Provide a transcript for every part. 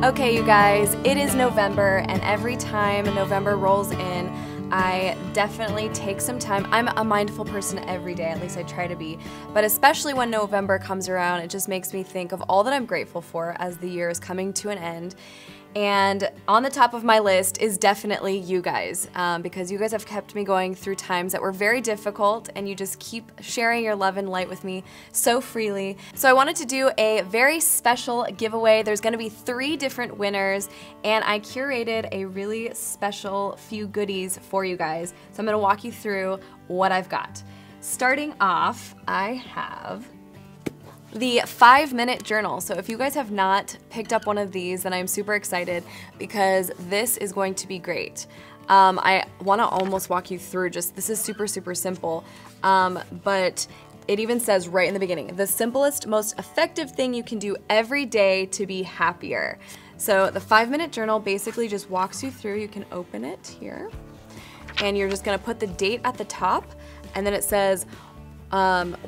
Okay, you guys, it is November, and every time November rolls in, I definitely take some time. I'm a mindful person every day, at least I try to be, but especially when November comes around, it just makes me think of all that I'm grateful for as the year is coming to an end. And on the top of my list is definitely you guys, because you guys have kept me going through times that were very difficult, and you just keep sharing your love and light with me so freely. So I wanted to do a very special giveaway. There's gonna be 3 different winners, and I curated a really special few goodies for you guys. So I'm gonna walk you through what I've got. Starting off, I have the 5-minute journal. So if you guys have not picked up one of these, then I'm super excited because this is going to be great. I want to almost walk you through this is super simple, but it even says right in the beginning, the simplest, most effective thing you can do every day to be happier. So the 5-minute journal basically just walks you through. You can open it here, and you're just gonna put the date at the top, and then it says,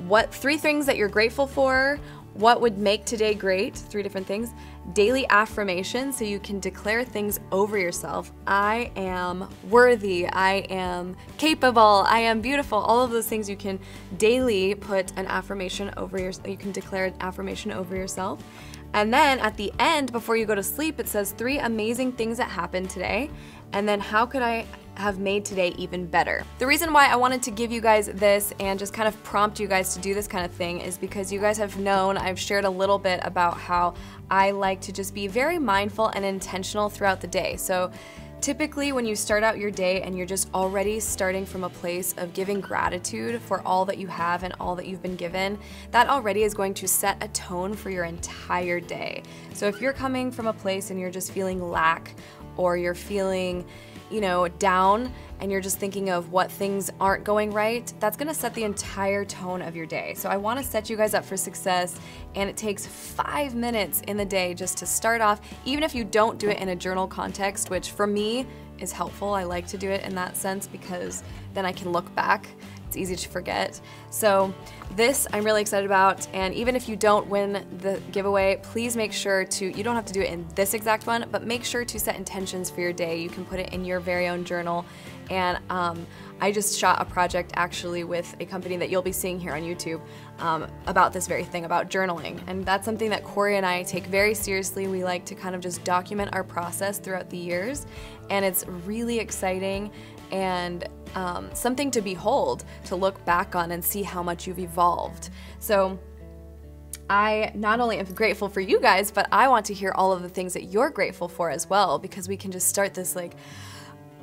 what 3 things that you're grateful for, what would make today great, 3 different things, daily affirmation, so you can declare things over yourself. I am worthy, I am capable, I am beautiful, all of those things you can daily put an affirmation over you can declare an affirmation over yourself. And then at the end, before you go to sleep, it says 3 amazing things that happened today, and then how could I have made today even better. The reason why I wanted to give you guys this and just kind of prompt you guys to do this kind of thing is because you guys have known, I've shared a little bit about how I like to just be very mindful and intentional throughout the day. So typically when you start out your day and you're just already starting from a place of giving gratitude for all that you have and all that you've been given, that already is going to set a tone for your entire day. So if you're coming from a place and you're just feeling lack, or you're feeling, you know, down, and you're just thinking of what things aren't going right, that's gonna set the entire tone of your day. So I wanna set you guys up for success, and it takes 5 minutes in the day just to start off, even if you don't do it in a journal context, which for me is helpful. I like to do it in that sense because then I can look back. It's easy to forget. So this I'm really excited about, and even if you don't win the giveaway, please make sure to, you don't have to do it in this exact one, but make sure to set intentions for your day. You can put it in your very own journal. And I just shot a project actually with a company that you'll be seeing here on YouTube about this very thing, about journaling. And that's something that Corey and I take very seriously. We like to kind of just document our process throughout the years, and it's really exciting and something to behold, to look back on and see how much you've evolved. So I not only am grateful for you guys, but I want to hear all of the things that you're grateful for as well, because we can just start this like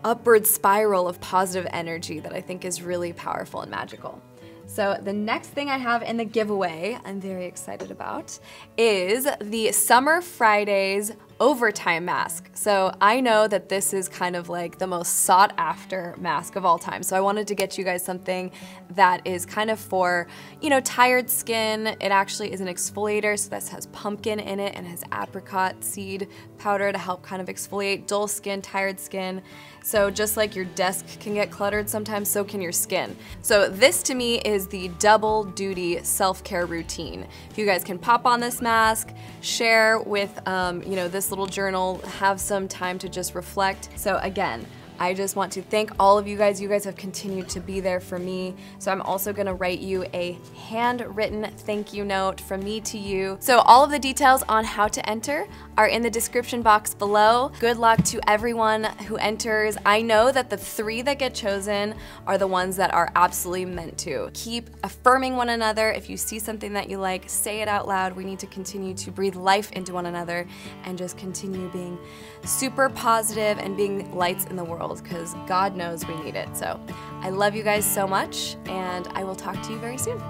upward spiral of positive energy that I think is really powerful and magical. So the next thing I have in the giveaway I'm very excited about is the Summer Fridays overtime mask. So I know that this is kind of like the most sought after mask of all time. So I wanted to get you guys something that is kind of for, you know, tired skin. It actually is an exfoliator, so this has pumpkin in it and has apricot seed powder to help kind of exfoliate dull skin, tired skin. So just like your desk can get cluttered sometimes, so can your skin. So this to me is the double duty self-care routine. If you guys can pop on this mask, share with you know, this little journal, have some time to just reflect. So again, I just want to thank all of you guys. You guys have continued to be there for me. So I'm also gonna write you a handwritten thank you note from me to you. So all of the details on how to enter are in the description box below. Good luck to everyone who enters. I know that the 3 that get chosen are the ones that are absolutely meant to. Keep affirming one another. If you see something that you like, say it out loud. We need to continue to breathe life into one another and just continue being super positive and being lights in the world, because God knows we need it. So I love you guys so much, and I will talk to you very soon.